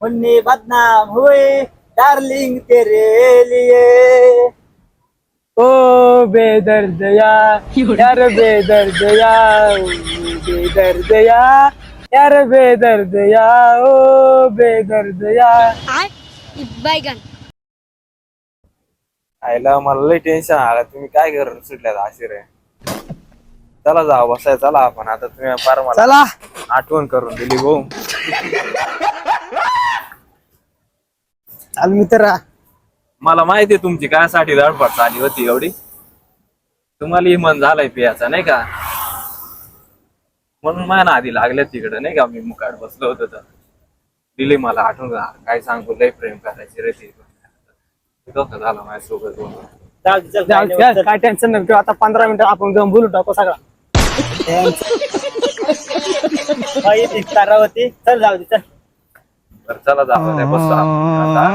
मुन्नी बदनाम हुए डार्लिंग तेरे लिए। ओ बेदर्द यार बेदर्द बेदर्द यार बेदर्द ओ बेदर्द बैगन आईला मला लय टेन्शन आलं. तुम्ही काय करून सुटल्यात आशिर आहे. चला जाऊ बसाय चला आपण आता. तुम्ही फार मला चला आठवण करून दिली भाऊ. चाल मित्र. मला माहिती आहे तुमची कायसाठी धडपड चालली होती एवढी. तुम्हाला इमान झालाय पियाचा नाही का, म्हणून माझ्या आधी लागल्या तिकडे नाही का. मी मुकाट बसलो होतो तर दिली मला आठवण. काय सांगू लय प्रेम करायची रे ती. धोका झाला माझ्यासोबत. जाऊ दे, चल, काय नाही होत, चल. काय टेन्शन नाही. आता 15 मिनिटं आपण जाऊन बोलू टाकू सगळा. बाई, ती तारावती चल जाऊ दे चल. तर चला जाऊ बस आता.